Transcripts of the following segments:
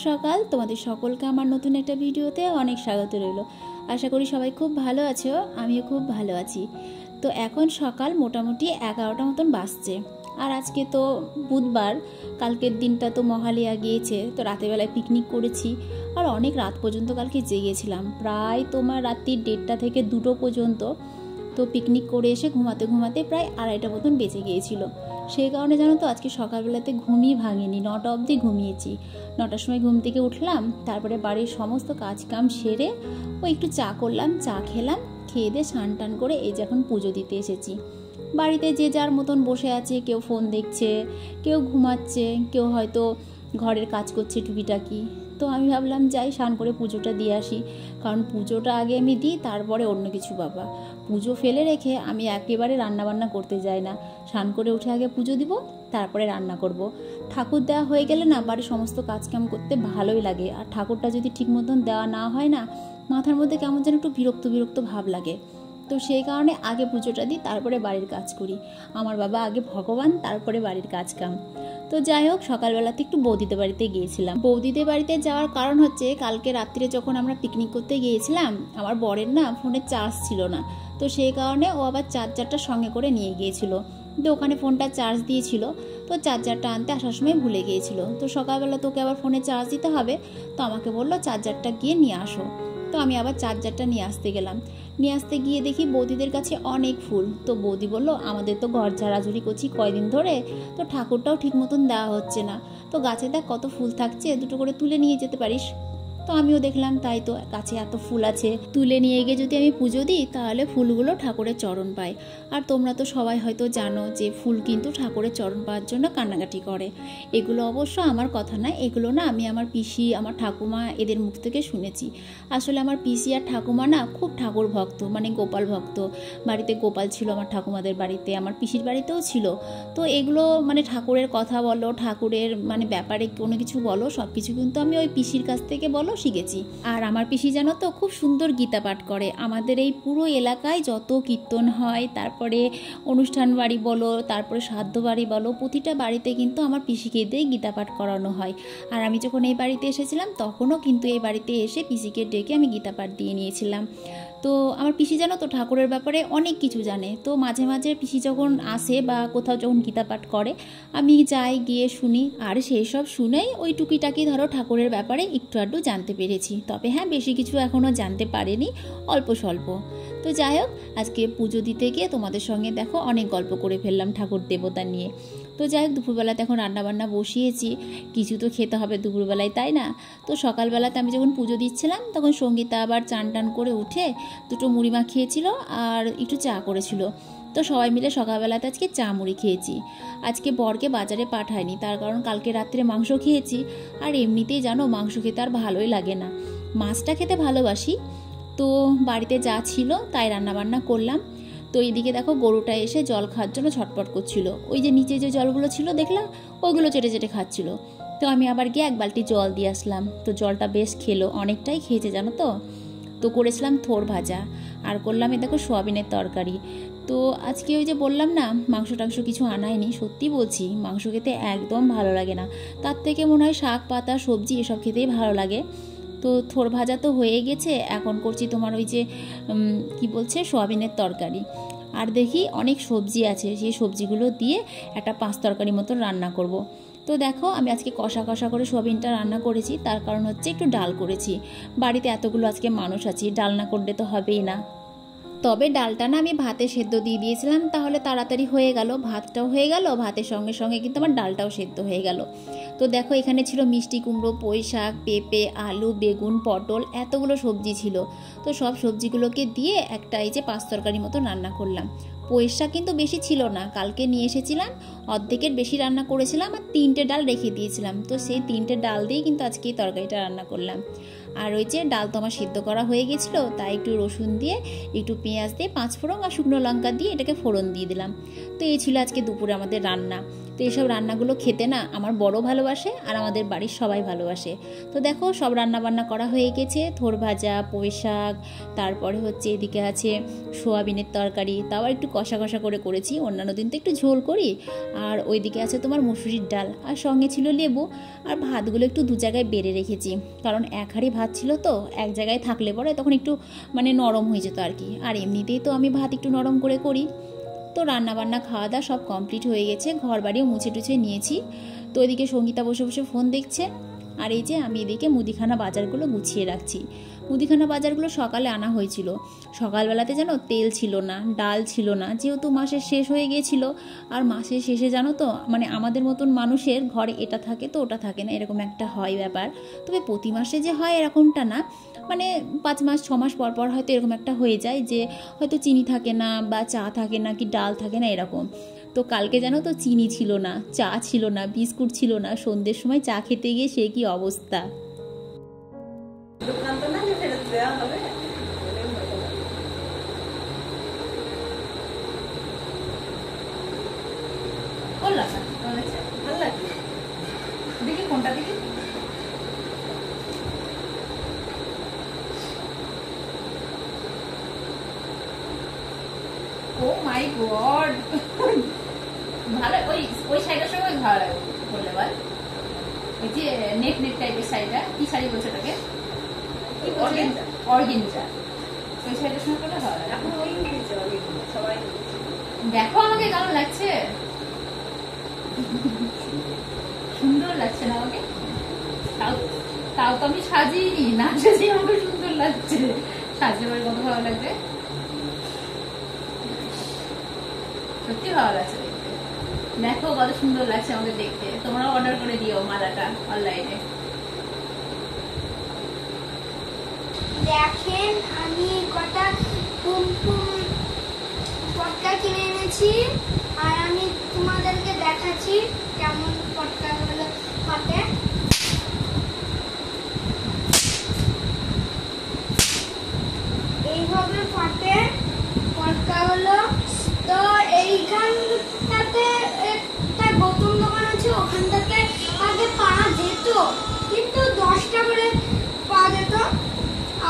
সকাল। তোমাদের সকলকে আমার নতুন একটা ভিডিওতে অনেক স্বাগত রইল। আশা করি সবাই খুব ভালো আছো, আমিও খুব ভালো আছি। তো এখন সকাল মোটামুটি 11টা মতন বাজছে। আর আজকে তো বুধবার, কালকের দিনটা তো মহালয়া গিয়েছে, তো রাতেরবেলায় পিকনিক করেছি আর অনেক রাত পর্যন্ত কালকে জেগেছিলাম, প্রায় তোমার রাত্রি 1টা থেকে 2টো পর্যন্ত। তো পিকনিক করে এসে ঘুমাতে ঘুমাতে প্রায় 2:30টা মতন বেজে গিয়েছিল। সেই কারণে জানো তো আজকে সকালবেলাতে ঘুমই ভাঙিনি, 9টা অবধি ঘুমিয়েছি। 9টার সময় ঘুম থেকে উঠলাম, তারপরে বাড়ির সমস্ত কাজকাম সেরে একটু চা করলাম, চা খেলাম, খেয়ে দিয়ে স্নান টান করে এই যে এখন পুজো দিতে এসেছি। বাড়িতে যে যার মতন বসে আছে, কেউ ফোন দেখছে, কেউ ঘুমাচ্ছে, কেউ হয়তো ঘরের কাজ করছে টুকিটাকি। তো আমি ভাবলাম যাই স্নান করে পুজোটা দিয়ে আসি, কারণ পুজোটা আগে আমি দিই, তারপরে অন্য কিছু। বাবা, পুজো ফেলে রেখে আমি একেবারে রান্নাবান্না করতে যাই না। স্নান করে উঠে আগে পুজো দিব, তারপরে রান্না করব। ঠাকুর দেওয়া হয়ে গেলে না বাড়ির সমস্ত কাজকাম করতে ভালোই লাগে। আর ঠাকুরটা যদি ঠিক মতন দেওয়া না হয় না, মাথার মধ্যে কেমন যেন একটু বিরক্ত বিরক্ত ভাব লাগে। তো সেই কারণে আগে পুজোটা দিই, তারপরে বাড়ির কাজ করি। আমার বাবা আগে ভগবান, তারপরে বাড়ির কাজকাম। তো যাই হোক, সকালবেলাতে একটু বৌদিদের বাড়িতে গিয়েছিলাম। বৌদিদের বাড়িতে যাওয়ার কারণ হচ্ছে, কালকে রাত্রে যখন আমরা পিকনিক করতে গিয়েছিলাম, আমার বরের না ফোনে চার্জ ছিল না। তো সেই কারণে ও আবার চার্জারটা সঙ্গে করে নিয়ে গিয়েছিল। তো ওখানে ফোনটা চার্জ দিয়েছিল, তো চার্জারটা আনতে আসার সময় ভুলে গিয়েছিল। তো সকালবেলা তোকে আবার ফোনে চার্জ দিতে হবে, তো আমাকে বললো চার্জারটা গিয়ে নিয়ে আসো। তো আমি আবার চার্জারটা নিয়ে আসতে গেলাম। নিয়ে আসতে গিয়ে দেখি বৌদিদের কাছে অনেক ফুল। তো বৌদি বললো, আমাদের তো ঘর ঝাড়াঝুড়ি করছি কয়দিন ধরে, তো ঠাকুরটাও ঠিক মতন দেওয়া হচ্ছে না, তো গাছে দেখ কত ফুল থাকছে, দুটো করে তুলে নিয়ে যেতে পারিস। তো আমিও দেখলাম তাই তো, গাছে এত ফুল আছে, তুলে নিয়ে গিয়ে যদি আমি পুজো দিই তাহলে ফুলগুলো ঠাকুরের চরণ পায়। আর তোমরা তো সবাই হয়তো জানো যে ফুল কিন্তু ঠাকুরের চরণ পাওয়ার জন্য কান্নাকাটি করে। এগুলো অবশ্য আমার কথা না, এগুলো না আমি আমার পিসি, আমার ঠাকুমা এদের মুখ থেকে শুনেছি। আসলে আমার পিসি আর ঠাকুমা না খুব ঠাকুর ভক্ত, মানে গোপাল ভক্ত। বাড়িতে গোপাল ছিল আমার ঠাকুমাদের বাড়িতে, আমার পিসির বাড়িতেও ছিল। তো এগুলো মানে ঠাকুরের কথা বলো, ঠাকুরের মানে ব্যাপারে কোনো কিছু বলো, সব কিছু কিন্তু আমি ওই পিসির কাছ থেকে বলো শিখেছি। আর আমার পিসি জানো তো খুব সুন্দর গীতা পাঠ করে। আমাদের এই পুরো এলাকায় যত কীর্তন হয়, তারপরে অনুষ্ঠান বাড়ি বলো, তারপরে শ্রাদ্ধ বাড়ি বলো, প্রতিটা বাড়িতে কিন্তু আমার পিসিকে দিয়ে গীতা পাঠ করানো হয়। আর আমি যখন এই বাড়িতে এসেছিলাম তখনও কিন্তু এই বাড়িতে এসে পিসিকে ডেকে আমি গীতা পাঠ দিয়ে নিয়েছিলাম। তো আমার পিসি জানো তো ঠাকুরের ব্যাপারে অনেক কিছু জানে। তো মাঝে মাঝে পিসি যখন আসে বা কোথাও যখন গীতা পাঠ করে, আমি যাই, গিয়ে শুনি। আর সেই সব শুনেই ওই টুকিটাকি ধরো ঠাকুরের ব্যাপারে একটু আধটু জানতে পেরেছি। তবে হ্যাঁ, বেশি কিছু এখনও জানতে পারিনি, অল্প স্বল্প। তো যাই হোক, আজকে পুজো দিতে গিয়ে তোমাদের সঙ্গে দেখো অনেক গল্প করে ফেললাম ঠাকুর দেবতা নিয়ে। তো যাই হোক, দুপুরবেলাতে এখন রান্নাবান্না বসিয়েছি, কিছু তো খেতে হবে দুপুরবেলায়, তাই না? তো সকালবেলাতে আমি যখন পুজো দিচ্ছিলাম তখন সঙ্গীতা আবার চান টান করে উঠে দুটো মুড়ি মাখিয়েছিল আর একটু চা করেছিল। তো সবাই মিলে সকালবেলাতে আজকে চা মুড়ি খেয়েছি। আজকে বরকে বাজারে পাঠায়নি, তার কারণ কালকে রাত্রে মাংস খেয়েছি। আর এমনিতেই জানো মাংস খেতে আর ভালোই লাগে না, মাছটা খেতে ভালোবাসি। তো বাড়িতে যা ছিল তাই রান্নাবান্না করলাম। তো এইদিকে দেখো গরুটা এসে জল খাওয়ার জন্য ছটপট করছিল। ওই যে নিচে যে জলগুলো ছিল দেখলাম, ওইগুলো চেটে চেটে খাচ্ছিল। তো আমি আবার গিয়ে 1 বালতি জল দিয়ে আসলাম। তো জলটা বেশ খেলো, অনেকটাই খেয়েছে জানো তো। তো করেছিলাম থোড় ভাজা, আর করলাম এই দেখো সোয়াবিনের তরকারি। তো আজকে ওই যে বললাম না মাংস টাংস কিছু আনায়নি, সত্যি বলছি মাংস খেতে একদম ভালো লাগে না। তার থেকে মনে হয় শাক পাতা সবজি এসব খেতেই ভালো লাগে। তো থোড় ভাজা তো হয়ে গেছে, এখন করছি তোমার ওই যে কি বলছে সোয়াবিনের তরকারি। আর দেখি অনেক সবজি আছে, সেই সবজিগুলো দিয়ে একটা 5 তরকারি মতো রান্না করব। তো দেখো আমি আজকে কষা কষা করে সোয়াবিনটা রান্না করেছি, তার কারণ হচ্ছে একটু ডাল করেছি। বাড়িতে এতগুলো আজকে মানুষ আছি, ডাল না করলে তো হবেই না। তবে ডালটা না আমি ভাতে সেদ্ধ দিয়ে দিয়েছিলাম, তাহলে তাড়াতাড়ি হয়ে গেল, ভাতটাও হয়ে গেল, ভাতের সঙ্গে সঙ্গে কিন্তু আমার ডালটাও সেদ্ধ হয়ে গেল। তো দেখো এখানে ছিল মিষ্টি কুমড়ো, পুঁই শাক, পেঁপে, আলু, বেগুন, পটল, এতগুলো সবজি ছিল। তো সব সবজিগুলোকে দিয়ে একটা এই যে 5 তরকারি মতো রান্না করলাম। পুঁই শাক কিন্তু বেশি ছিল না, কালকে নিয়ে এসেছিলাম, অর্ধেকের বেশি রান্না করেছিলাম আর 3টে ডাল রেখে দিয়েছিলাম। তো সেই 3টে ডাল দিয়েই কিন্তু আজকে এই তরকারিটা রান্না করলাম। আর ওই যে ডাল তো আমার সিদ্ধ করা হয়ে গেছিলো, তাই একটু রসুন দিয়ে, একটু পেঁয়াজ দিয়ে, 5 ফোড়ন আর শুকনো লঙ্কা দিয়ে এটাকে ফোড়ন দিয়ে দিলাম। তো এই ছিল আজকে দুপুরে আমাদের রান্না। তো এইসব রান্নাগুলো খেতে না আমার বড় ভালোবাসে আর আমাদের বাড়ির সবাই ভালোবাসে। তো দেখো সব রান্নাবান্না করা হয়ে গেছে, থোর ভাজা, পুঁই শাক, তারপরে হচ্ছে এদিকে আছে সোয়াবিনের তরকারি, তাও একটু কষা কষা করে করেছি, অন্যান্য দিন তো একটু ঝোল করি। আর ওইদিকে আছে তোমার মুসুরির ডাল, আর সঙ্গে ছিল লেবু। আর ভাতগুলো একটু দু জায়গায় বেড়ে রেখেছি, কারণ এক হাঁড়ি ভাত ছিল তো, এক জায়গায় থাকলে পরে তখন একটু মানে নরম হয়ে যেত আর কি। আর এমনিতেই তো আমি ভাত একটু নরম করে করি। তো রান্নাবান্না খাওয়া দাওয়া সব কমপ্লিট হয়ে গেছে, ঘর বাড়িও মুছে টুছে নিয়েছি। তো এদিকে সঙ্গীতা বসে বসে ফোন দেখছে, আর এই যে আমি এদিকে মুদিখানা বাজারগুলো গুছিয়ে রাখছি। মুদিখানা বাজারগুলো সকালে আনা হয়েছিল, সকালবেলাতে জানো তেল ছিল না, ডাল ছিল না, যেহেতু মাসের শেষ হয়ে গিয়েছিল। আর মাসের শেষে জানো তো মানে আমাদের মতন মানুষের ঘরে এটা থাকে তো ওটা থাকে না, এরকম একটা হয় ব্যাপার। তবে প্রতি মাসে যে হয় এরকমটা না, মানে 5 মাস 6 মাস পর পর হয়তো এরকম একটা হয়ে যায় যে হয়তো চিনি থাকে না বা চা থাকে না কি ডাল থাকে না এরকম। তো কালকে জানো তো চিনি ছিল না, চা ছিল না, বিস্কুট ছিল না, সন্ধ্যের সময় চা খেতে গিয়ে সে কি অবস্থা। দেখি কোনটা দেখি, ও মাই গড, ভালো। ওই ওই শাড়িটার সঙ্গে ভালো লাগে বললে বল, ওই যে নেট নেট টাইপের শাড়িটা, কি শাড়ি বলছে ওটাকে, অর্গেঞ্জা, ওই শাড়িটার সঙ্গে ভালো লাগে। এখন ওই সবাই দেখো আমাকে কেমন লাগছে, সুন্দর লাগছে না আমাকে? তাও তো আমি সাজিনি, না সাজিয়ে আমাকে সুন্দর লাগছে, সাজলে পরে কত ভালো লাগবে, সত্যি ভালো লাগছে দেখতে। দেখো কত সুন্দর লাগছে আমাকে দেখতে, তোমরাও অর্ডার করে দিও মালাটা অনলাইনে। দেখেন আমি কটা কুমকুম পটকা কিনে এনেছি, আর আমি তোমাদেরকে দেখাচ্ছি কেমন পটকাগুলো ফাটে। এইভাবে ফাটে পটকাগুলো। তো এইখানটাতে একটা গৌতম দোকান আছে, ওখান থেকে আগে পাওয়া যেত, কিন্তু 10টা করে পাওয়া যেত,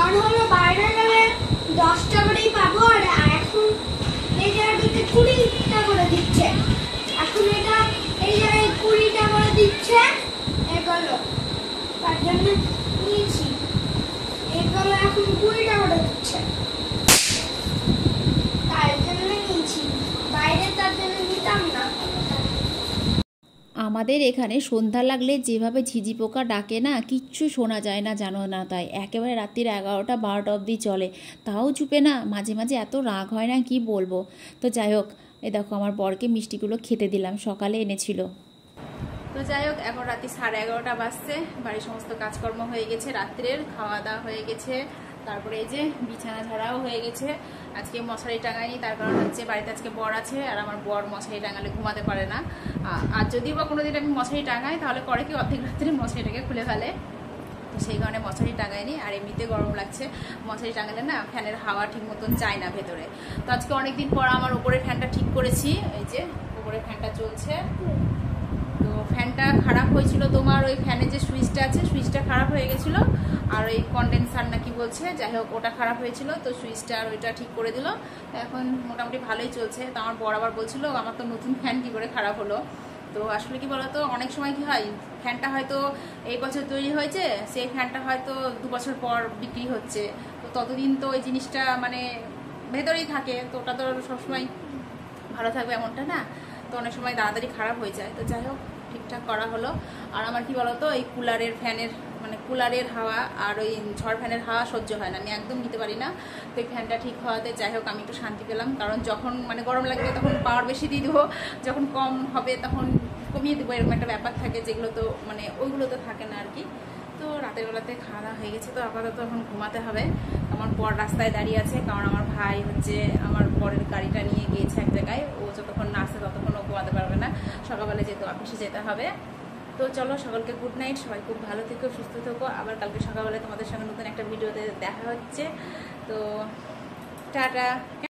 আর হলো বাইরে গেলে 10টা করেই পাবো। আর এখন এই জায়গাটাতে 20টা করে দিচ্ছে, এখন এটা এই জায়গায় 20টা করে দিচ্ছে, এগুলো তার জন্য নিয়েছি, এগুলো এখন 20টা করে দিচ্ছে, তার জন্য নিয়েছি, বাইরে তার জন্য নিতাম না। আমাদের এখানে সন্ধ্যা লাগলে যেভাবে ঝিঝি পোকা ডাকে না, কিচ্ছু শোনা যায় না জানো না, তাই একেবারে রাত্রির 11টা 12টা অবধি চলে, তাও চুপে না, মাঝে মাঝে এত রাগ হয় না কি বলবো। তো যাই হোক, এ দেখো আমার বরকে মিষ্টিগুলো খেতে দিলাম, সকালে এনেছিল। তো যাই হোক, এখন রাত্রি 11:30 বাজছে, বাড়ির সমস্ত কাজকর্ম হয়ে গেছে, রাত্রের খাওয়া দাওয়া হয়ে গেছে, তারপরে এই যে বিছানা ঝাড়াও হয়ে গেছে। আজকে মশারি টাঙাইনি, তার কারণ হচ্ছে বাড়িতে আজকে বর আছে, আর আমার বর মশারি টাঙালে ঘুমাতে পারে না। আর যদিও বা কোনোদিন আমি মশারি টাঙাই, তাহলে করে কি অর্ধেক রাত্রে মশারিটাকে খুলে ফেলে, তো সেই কারণে মশারি টাঙাইনি। আর এমনিতে গরম লাগছে, মশারি টাঙালে না ফ্যানের হাওয়া ঠিক মতন যায় না ভেতরে। তো আজকে অনেকদিন পর আমার উপরে ফ্যানটা ঠিক করেছি, এই যে উপরে ফ্যানটা চলছে। তো ফ্যানটা খারাপ হয়েছিল, তোমার ওই ফ্যানের যে সুইচটা আছে সুইচটা খারাপ হয়ে গেছিল, আর ওই কন্ডেন্সার না কি বলছে, যাই হোক ওটা খারাপ হয়েছিল, তো সুইচটা আর ওইটা ঠিক করে দিল, এখন মোটামুটি ভালোই চলছে। তো আমার বর আবার বলছিল আমার তো নতুন ফ্যান কি করে খারাপ হলো। তো আসলে কি বলতো, অনেক সময় কি হয়, ফ্যানটা হয়তো এই বছর তৈরি হয়েছে, সেই ফ্যানটা হয়তো 2 বছর পর বিক্রি হচ্ছে, তো ততদিন তো ওই জিনিসটা মানে ভেতরেই থাকে, তো ওটা তো সবসময় ভালো থাকবে এমনটা না, তো অনেক সময় তাড়াতাড়ি খারাপ হয়ে যায়। তো যাই হোক ঠিকঠাক করা হলো। আর আমার কি বলতো, এই কুলারের ফ্যানের মানে কুলারের হাওয়া আর ওই ঝড় ফ্যানের হাওয়া সহ্য হয় না, আমি একদম নিতে পারি না। তো এই ফ্যানটা ঠিক হওয়াতে যাই হোক আমি একটু শান্তি পেলাম, কারণ যখন মানে গরম লাগবে তখন পাওয়ার বেশি দিয়ে দেবো, যখন কম হবে তখন কমিয়ে দেবো, এরকম একটা ব্যাপার থাকে, যেগুলো তো মানে ওইগুলো তো থাকে না আর কি। তো রাতের বেলাতে খাওয়া দাওয়া হয়ে গেছে, তো আপাতত এখন ঘুমাতে হবে। আমার বর রাস্তায় দাঁড়িয়ে আছে, কারণ আমার ভাই হচ্ছে আমার বরের গাড়িটা নিয়ে গিয়েছে এক জায়গায়, ও যতক্ষণ না আসে ততক্ষণ ও ঘুমাতে পারবে না, সকালবেলা যেহেতু অফিসে যেতে হবে। তো চলো সকলকে গুড নাইট, সবাই খুব ভালো থেকো, সুস্থ থেকো, আবার কালকে সকালবেলায় তোমাদের সঙ্গে নতুন একটা ভিডিওতে দেখা হচ্ছে। তো টাটা।